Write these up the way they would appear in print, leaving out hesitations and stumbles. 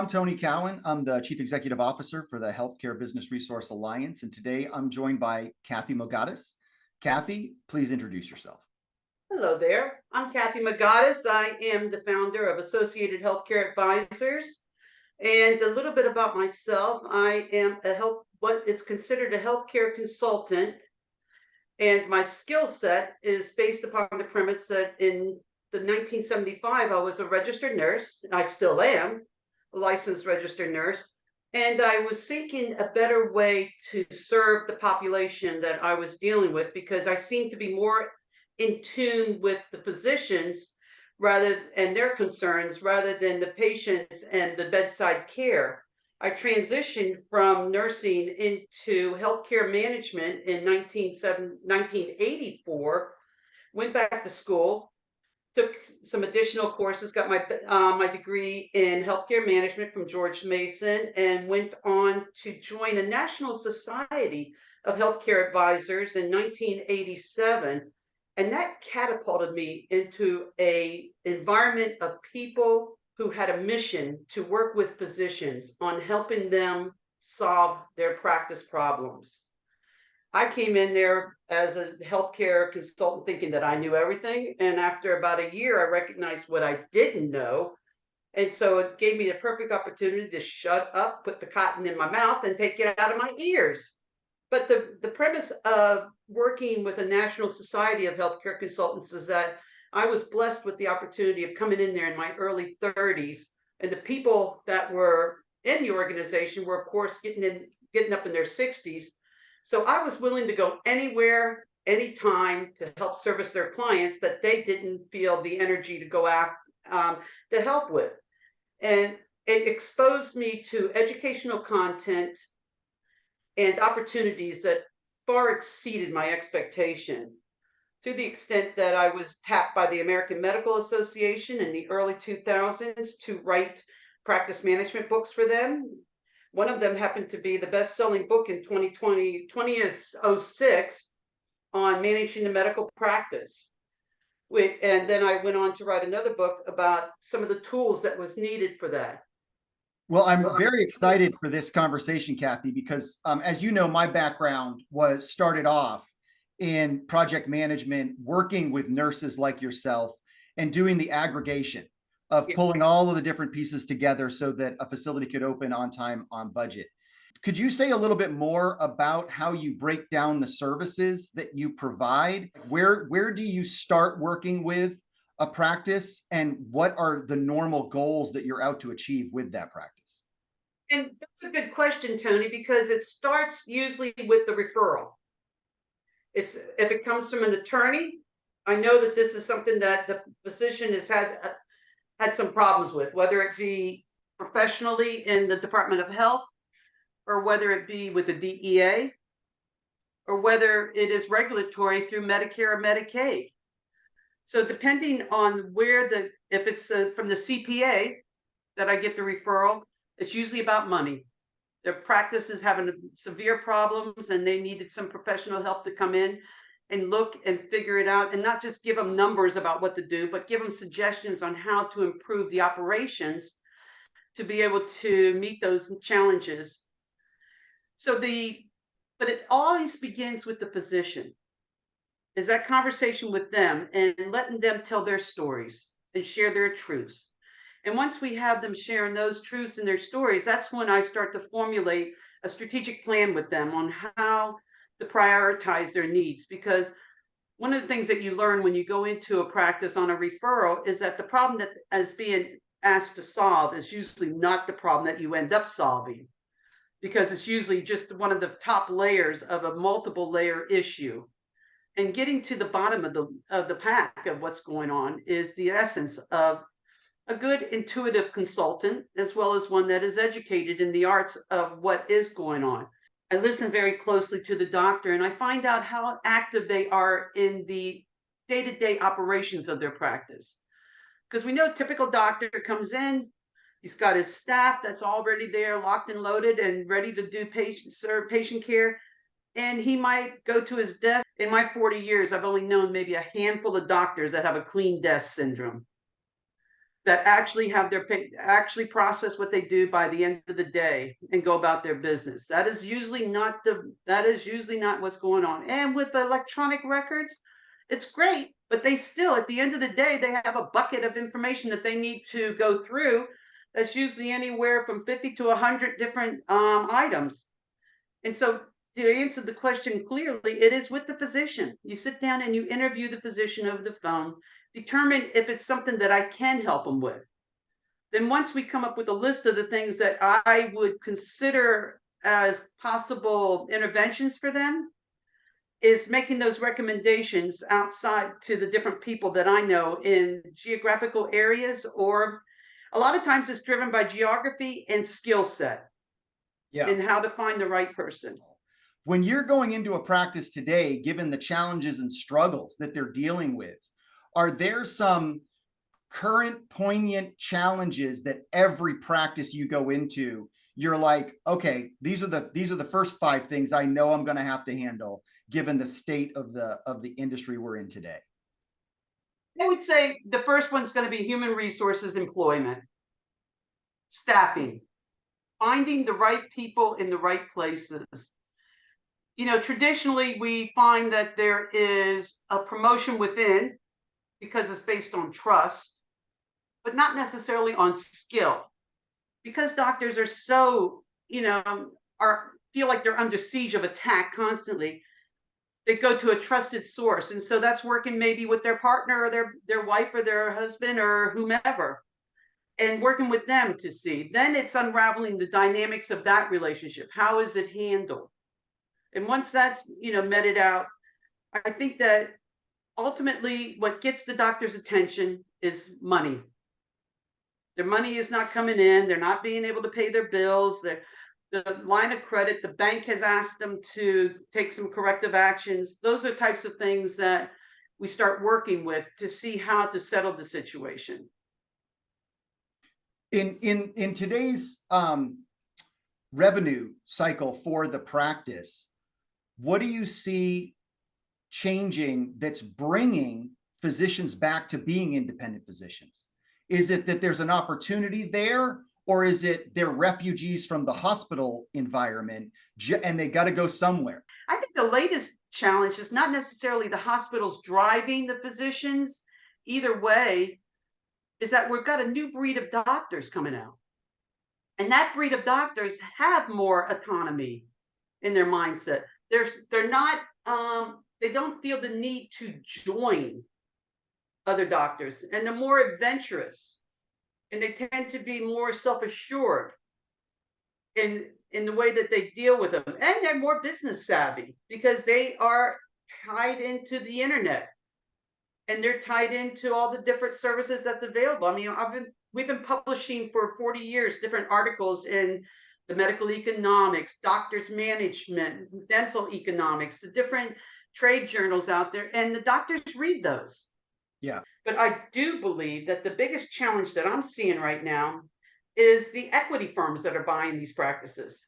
I'm Tony Cowan. I'm the Chief Executive Officer for the Healthcare Business Resource Alliance, and today I'm joined by Kathy Mogatis. Kathy, please introduce yourself. Hello there. I'm Kathy Mogatis. I am the founder of Associated Healthcare Advisors. And a little bit about myself, I am what is considered a healthcare consultant. And my skill set is based upon the premise that in the 1975, I was a registered nurse. I still am a licensed registered nurse. And I was seeking a better way to serve the population that I was dealing with because I seemed to be more in tune with the physicians and their concerns rather than the patients and the bedside care. I transitioned from nursing into healthcare management in 1984, went back to school, took some additional courses, got my degree in healthcare management from George Mason, and went on to join a National Society of Healthcare Advisors in 1987. And that catapulted me into an environment of people who had a mission to work with physicians on helping them solve their practice problems. I came in there as a healthcare consultant thinking that I knew everything. And after about a year, I recognized what I didn't know. And so it gave me the perfect opportunity to shut up, put the cotton in my mouth, and take it out of my ears. But the premise of working with a National Society of Healthcare Consultants is that I was blessed with the opportunity of coming in there in my early 30s. And the people that were in the organization were, of course, getting up in their 60s. So I was willing to go anywhere, anytime to help service their clients that they didn't feel the energy to go after to help with. And it exposed me to educational content and opportunities that far exceeded my expectation, to the extent that I was tapped by the American Medical Association in the early 2000s to write practice management books for them. One of them happened to be the best-selling book in 2006 on managing the medical practice. And then I went on to write another book about some of the tools that was needed for that. Well, I'm very excited for this conversation, Kathy, because as you know, my background started off in project management, working with nurses like yourself and doing the aggregation of pulling all of the different pieces together so that a facility could open on time, on budget. Could you say a little bit more about how you break down the services that you provide? Where do you start working with a practice, and what are the normal goals that you're out to achieve with that practice? And that's a good question, Tony, because it starts usually with the referral. If it comes from an attorney, I know that this is something that the physician has had some problems with, whether it be professionally in the Department of Health, or whether it be with the DEA, or whether it is regulatory through Medicare or Medicaid. So depending on if it's from the CPA that I get the referral, it's usually about money. Their practice is having severe problems and they needed some professional help to come in and look and figure it out, and not just give them numbers about what to do, but give them suggestions on how to improve the operations to be able to meet those challenges. But it always begins with the physician. Is that conversation with them and letting them tell their stories and share their truths. And once we have them sharing those truths and their stories, that's when I start to formulate a strategic plan with them on how to prioritize their needs. Because one of the things that you learn when you go into a practice on a referral is that the problem that is being asked to solve is usually not the problem that you end up solving, because it's usually just one of the top layers of a multiple layer issue. And getting to the bottom of the pack of what's going on is the essence of a good intuitive consultant, as well as one that is educated in the arts of what is going on. I listen very closely to the doctor, and I find out how active they are in the day-to-day operations of their practice. Because we know a typical doctor comes in, he's got his staff that's already there, locked and loaded and ready to do patient care. And he might go to his desk. In my 40 years, I've only known maybe a handful of doctors that have a clean desk syndrome. that actually have their actually process what they do by the end of the day and go about their business. That is usually not what's going on. And with electronic records, it's great, but they still, at the end of the day, they have a bucket of information that they need to go through. That's usually anywhere from 50 to 100 different items. And so, to answer the question clearly, it is with the physician. You sit down and you interview the physician over the phone, determine if it's something that I can help them with. Then, once we come up with a list of the things that I would consider as possible interventions for them, is making those recommendations outside to the different people that I know in geographical areas, or a lot of times it's driven by geography and skill set Yeah. and how to find the right person. When you're going into a practice today, given the challenges and struggles that they're dealing with, are there some current poignant challenges that every practice you go into, you're like, okay, these are the first 5 things I know I'm going to have to handle given the state of the industry we're in today? I would say the first one's going to be human resources, employment, staffing, finding the right people in the right places. You know, traditionally we find that there is a promotion within because it's based on trust, but not necessarily on skill. Because doctors are so, feel like they're under siege of attack constantly, they go to a trusted source. And so that's working maybe with their partner or their wife or their husband or whomever, and working with them to see. Then it's unraveling the dynamics of that relationship. How is it handled? And once that's, meted out, I think that ultimately what gets the doctor's attention is money. Their money is not coming in. They're not being able to pay their bills. The line of credit, the bank has asked them to take some corrective actions. Those are types of things that we start working with to see how to settle the situation. In today's revenue cycle for the practice, what do you see changing that's bringing physicians back to being independent physicians? Is it that there's an opportunity there, or is it they're refugees from the hospital environment and they got to go somewhere? I think the latest challenge is not necessarily the hospitals driving the physicians. Either way, is that we've got a new breed of doctors coming out. And that breed of doctors have more autonomy in their mindset. They're not, they don't feel the need to join other doctors, and they're more adventurous, and they tend to be more self-assured in the way that they deal with them, and they're more business savvy because they are tied into the internet and they're tied into all the different services that's available. I mean, we've been publishing for 40 years different articles in the medical economics, doctors management, dental economics, the different trade journals out there, and the doctors read those. Yeah. But I do believe that the biggest challenge that I'm seeing right now is the equity firms that are buying these practices.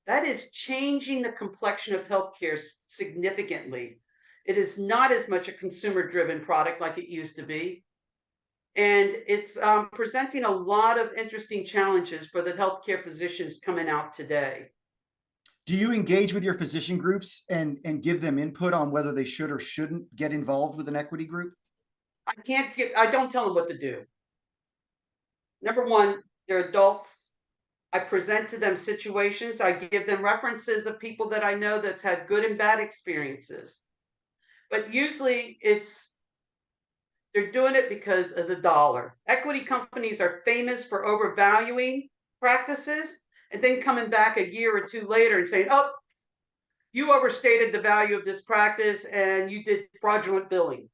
That is changing the complexion of healthcare significantly. It is not as much a consumer-driven product like it used to be. And it's presenting a lot of interesting challenges for the healthcare physicians coming out today. Do you engage with your physician groups and give them input on whether they should or shouldn't get involved with an equity group? I don't tell them what to do. Number one, they're adults. I present to them situations. I give them references of people that I know that's had good and bad experiences. But usually they're doing it because of the dollar. Equity companies are famous for overvaluing practices and then coming back a year or two later and saying, oh, you overstated the value of this practice and you did fraudulent billing.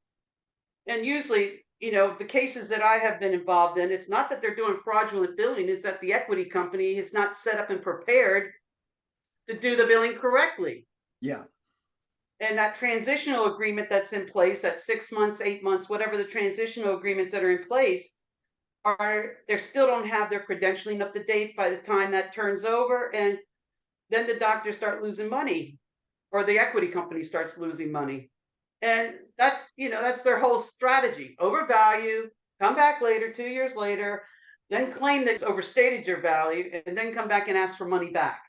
And usually, the cases that I have been involved in, it's not that they're doing fraudulent billing, it's that the equity company is not set up and prepared to do the billing correctly. Yeah. And that transitional agreement that's in place, that 6 months, 8 months, whatever the transitional agreements that are in place, they still don't have their credentialing up to date by the time that turns over. And then the doctors start losing money, or the equity company starts losing money. And that's their whole strategy: overvalue, come back later, 2 years later, then claim that it's overstated your value, and then come back and ask for money back.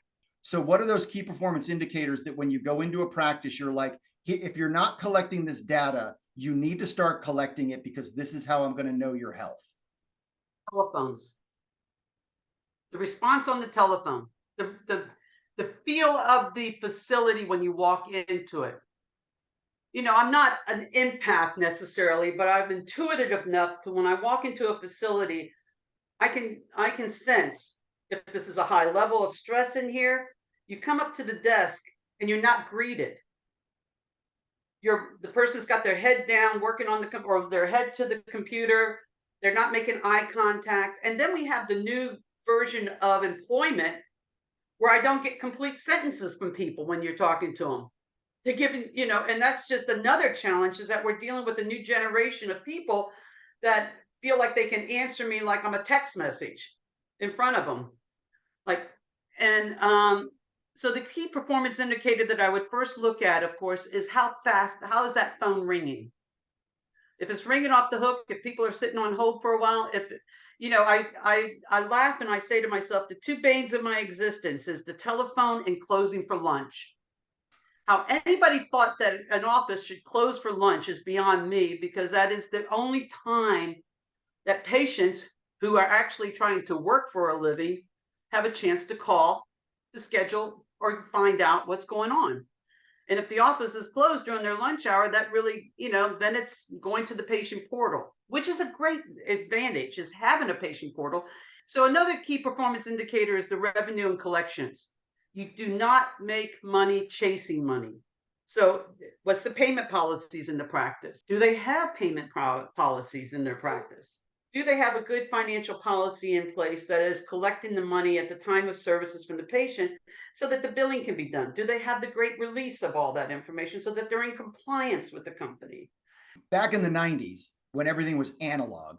So what are those key performance indicators that when you go into a practice, you're like, if you're not collecting this data, you need to start collecting it because this is how I'm going to know your health? Telephones, the response on the telephone, the feel of the facility when you walk into it. You know, I'm not an empath necessarily, but I'm intuitive enough to when I walk into a facility, I can sense if this is a high level of stress in here. You come up to the desk and you're not greeted. The person's got their head down working on or their head to the computer. They're not making eye contact. And then we have the new version of employment where I don't get complete sentences from people when you're talking to them. To give, you know, and that's just another challenge, is that we're dealing with a new generation of people that feel like they can answer me like I'm a text message in front of them. Like, and so the key performance indicator that I would first look at, of course, is how is that phone ringing? If it's ringing off the hook, if people are sitting on hold for a while, if, you know, I laugh and I say to myself, the two banes of my existence is the telephone and closing for lunch. How anybody thought that an office should close for lunch is beyond me, because that is the only time that patients who are actually trying to work for a living have a chance to call, to schedule, or find out what's going on. And if the office is closed during their lunch hour, that really, you know, then it's going to the patient portal, which is a great advantage, is having a patient portal. So another key performance indicator is the revenue and collections. You do not make money chasing money. So what's the payment policies in the practice? Do they have payment policies in their practice? Do they have a good financial policy in place that is collecting the money at the time of services from the patient so that the billing can be done? Do they have the great release of all that information so that they're in compliance with the company? Back in the 90s, when everything was analog,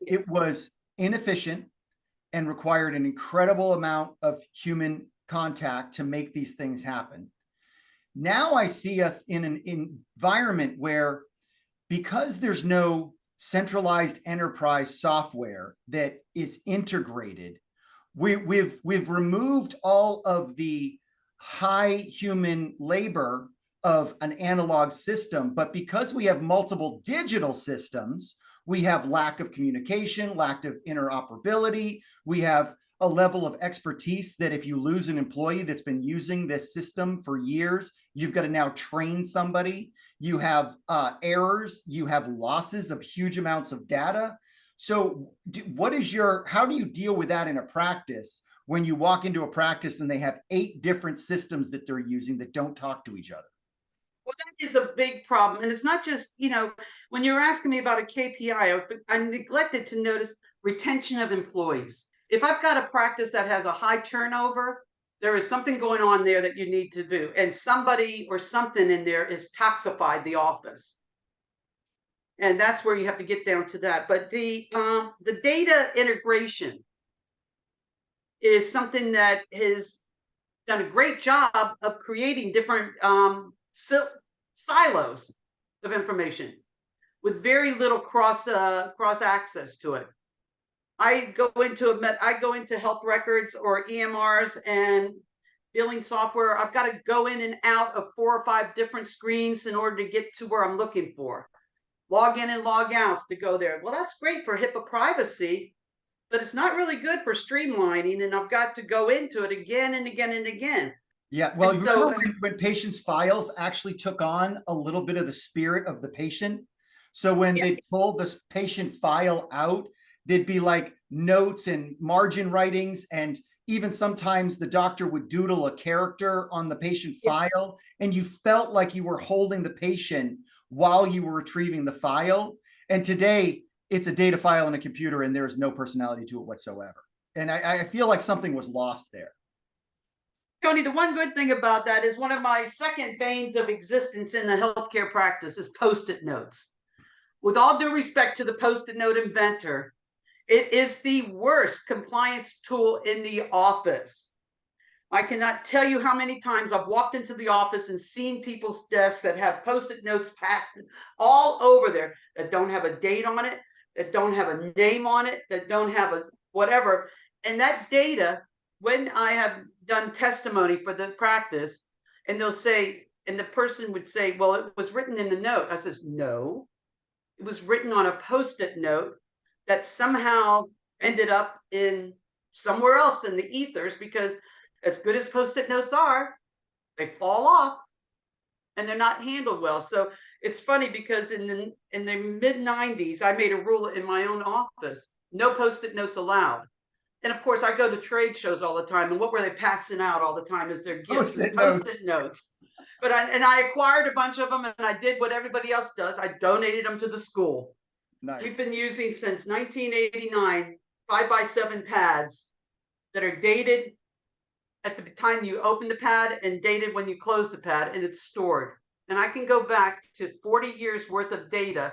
it was inefficient and required an incredible amount of human contact to make these things happen. Now I see us in an environment where, because there's no centralized enterprise software that is integrated, we've removed all of the high human labor of an analog system, but because we have multiple digital systems, we have lack of communication, lack of interoperability. We have a level of expertise that if you lose an employee that's been using this system for years, you've got to now train somebody. You have errors, you have losses of huge amounts of data. So how do you deal with that in a practice when you walk into a practice and they have 8 different systems that they're using that don't talk to each other? Well, that is a big problem. And it's not just, you know, when you're asking me about a KPI, I neglected to notice retention of employees. If I've got a practice that has a high turnover, there is something going on there that you need to do. And somebody or something in there is toxified the office. And that's where you have to get down to that. But the data integration is something that has done a great job of creating different silos of information with very little cross access to it. I go into health records or EMRs and billing software. I've got to go in and out of 4 or 5 different screens in order to get to where I'm looking for. Log in and log outs to go there. Well, that's great for HIPAA privacy, but it's not really good for streamlining. And I've got to go into it again and again and again. Yeah, well, you remember when patients' files actually took on a little bit of the spirit of the patient? So when they pulled this patient file out, there'd be like notes and margin writings, and even sometimes the doctor would doodle a character on the patient file, and you felt like you were holding the patient while you were retrieving the file. And today, it's a data file in a computer, and there is no personality to it whatsoever. And I feel like something was lost there. Tony, the one good thing about that is one of my second veins of existence in the healthcare practice is Post-it notes. With all due respect to the Post-it note inventor, it is the worst compliance tool in the office. I cannot tell you how many times I've walked into the office and seen people's desks that have Post-it notes passed all over there that don't have a date on it, that don't have a name on it, that don't have a whatever. And that data, when I have done testimony for the practice, and they'll say, and the person would say, well, it was written in the note. I says, no, it was written on a post-it note that somehow ended up in somewhere else in the ethers, because as good as post-it notes are, they fall off and they're not handled well. So it's funny because in the mid 90s, I made a rule in my own office, no post-it notes allowed. And of course, I go to trade shows all the time, and what were they passing out all the time as their gifts? Post-it notes. Post-it notes. But I acquired a bunch of them, and I did what everybody else does. I donated them to the school. Nice. We've been using since 1989 5x7 pads that are dated at the time you open the pad and dated when you close the pad, and it's stored. And I can go back to 40 years worth of data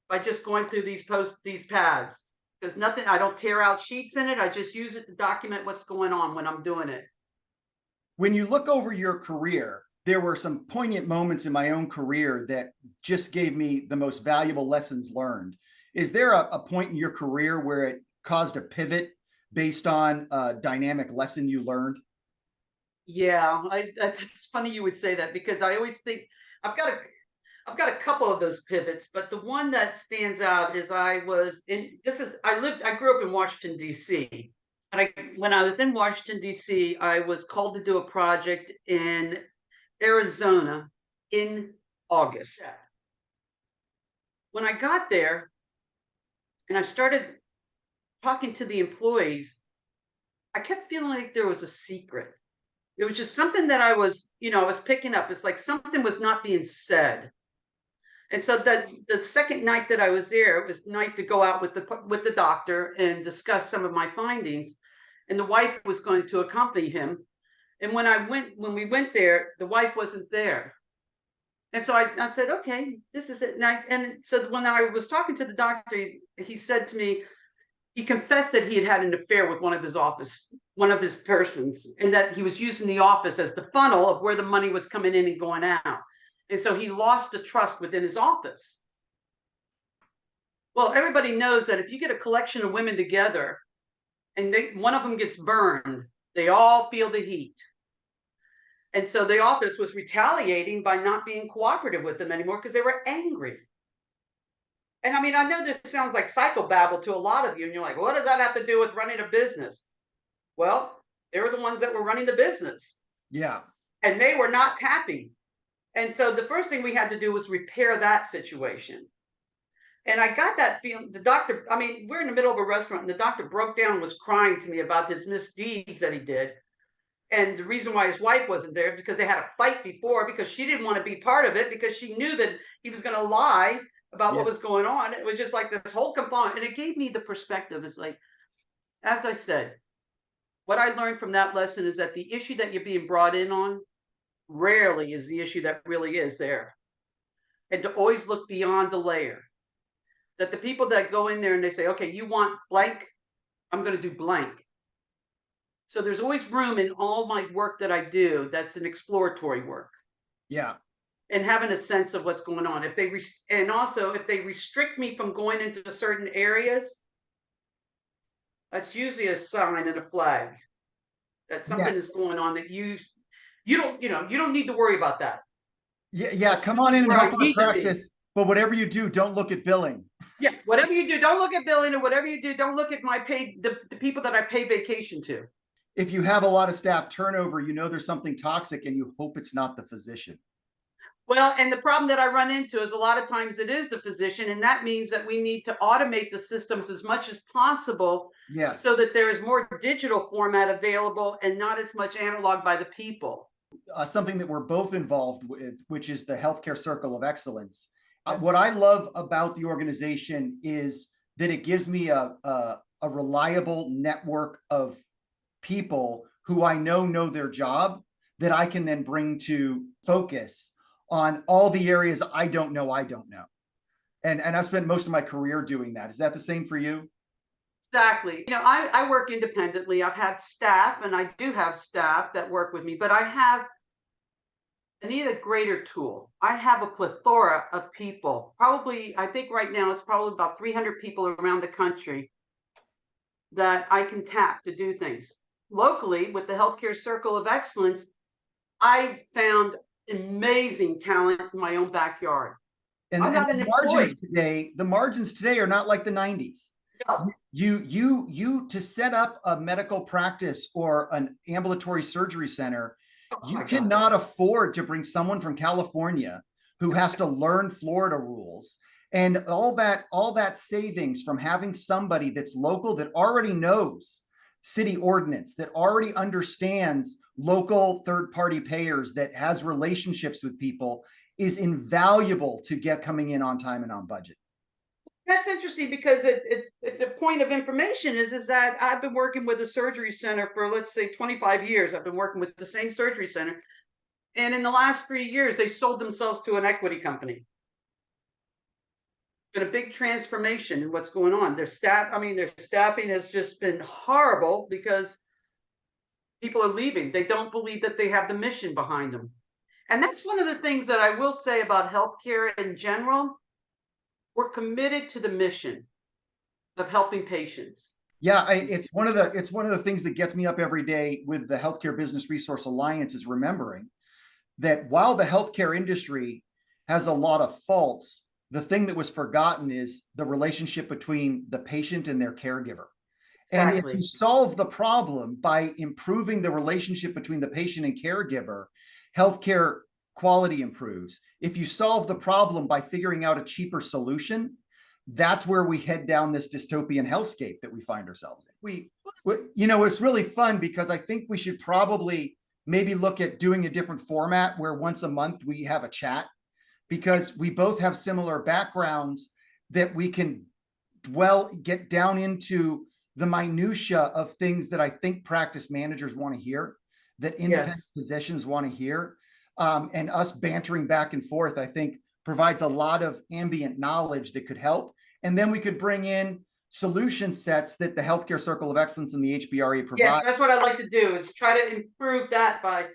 by just going through these pads. There's nothing, I don't tear out sheets in it. I just use it to document what's going on when I'm doing it. When you look over your career, there were some poignant moments in my own career that just gave me the most valuable lessons learned. Is there a point in your career where it caused a pivot based on a dynamic lesson you learned? Yeah, it's funny you would say that, because I always think I've got a couple of those pivots, but the one that stands out is I grew up in Washington, D.C. And when I was in Washington, D.C., I was called to do a project in Arizona in August. When I got there and I started talking to the employees, I kept feeling like there was a secret. It was just something that I was picking up. It's like something was not being said. And so the second night that I was there, it was night to go out with the doctor and discuss some of my findings. And the wife was going to accompany him. And when we went there, the wife wasn't there. And so I said, okay, this is it. And so when I was talking to the doctor, he said to me, he confessed that he had an affair with one of his persons, and that he was using the office as the funnel of where the money was coming in and going out. And so he lost the trust within his office. Well, everybody knows that if you get a collection of women together and one of them gets burned, they all feel the heat. And so the office was retaliating by not being cooperative with them anymore because they were angry. And I mean, I know this sounds like psychobabble to a lot of you, and you're like, what does that have to do with running a business? Well, they were the ones that were running the business. Yeah. And they were not happy. And so the first thing we had to do was repair that situation. And I got that feeling, the doctor, I mean, we're in the middle of a restaurant, and the doctor broke down and was crying to me about his misdeeds that he did. And the reason why his wife wasn't there, because they had a fight before, because she didn't want to be part of it, because she knew that he was going to lie about what was going on. It was just like this whole component. And it gave me the perspective. It's like, as I said, what I learned from that lesson is that the issue that you're being brought in on rarely is the issue that really is there. And to always look beyond the layer. That the people that go in there and they say, okay, you want blank, I'm going to do blank. So there's always room in all my work that I do that's an exploratory work. Yeah. And having a sense of what's going on. If they restrict me from going into certain areas, that's usually a sign and a flag that something is going on that you don't need to worry about that. Yeah, come on in and help our practice. But whatever you do, don't look at billing. Yeah, whatever you do, don't look at billing, and whatever you do, don't look at the people that I pay vacation to. If you have a lot of staff turnover, there's something toxic, and you hope it's not the physician. Well, and the problem that I run into is a lot of times it is the physician, and that means that we need to automate the systems as much as possible. Yes. So that there is more digital format available and not as much analog by the people. Something that we're both involved with, which is the Healthcare Circle of Excellence. What I love about the organization is that it gives me a reliable network of people who I know their job, that I can then bring to focus on all the areas I don't know. And I've spent most of my career doing that. Is that the same for you? Exactly. I work independently. I've had staff, and I do have staff that work with me, but I have I need a greater tool. I have a plethora of people. Probably, I think right now it's probably about 300 people around the country that I can tap to do things. Locally, with the Healthcare Circle of Excellence, I found amazing talent in my own backyard. I'm And not an employee. the margins today are not like the 90s. No. You to set up a medical practice or an ambulatory surgery center, Oh you my God. cannot afford to bring someone from California who has to learn Florida rules and all that savings from having somebody that's local, that already knows city ordinance, that already understands local third-party payers, that has relationships with people, is invaluable to get coming in on time and on budget. That's interesting because the point of information is that I've been working with a surgery center for, let's say, 25 years. I've been working with the same surgery center. And in the last 3 years, they sold themselves to an equity company. Been a big transformation in what's going on. Their staffing has just been horrible because people are leaving. They don't believe that they have the mission behind them. And that's one of the things that I will say about healthcare in general. We're committed to the mission of helping patients. Yeah, it's one of the things that gets me up every day with the Healthcare Business Resource Alliance, is remembering that while the healthcare industry has a lot of faults, the thing that was forgotten is the relationship between the patient and their caregiver. And if Exactly. you solve the problem by improving the relationship between the patient and caregiver, healthcare quality improves. If you solve the problem by figuring out a cheaper solution, that's where we head down this dystopian hellscape that we find ourselves in. It's really fun because I think we should probably maybe look at doing a different format where once a month we have a chat, because we both have similar backgrounds that we can get down into the minutia of things that I think practice managers want to hear, that independent physicians want to hear. And us bantering back and forth, I think, provides a lot of ambient knowledge that could help. And then we could bring in solution sets that the Healthcare Circle of Excellence and the HBRE provides. Yes, that's what I like to do, is try to improve that by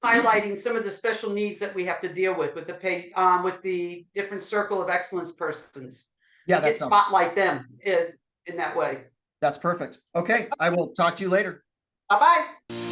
highlighting some of the special needs that we have to deal with the different Circle of Excellence persons. Yeah, that's spotlight them in that way. That's perfect. Okay, I will talk to you later. Bye-bye.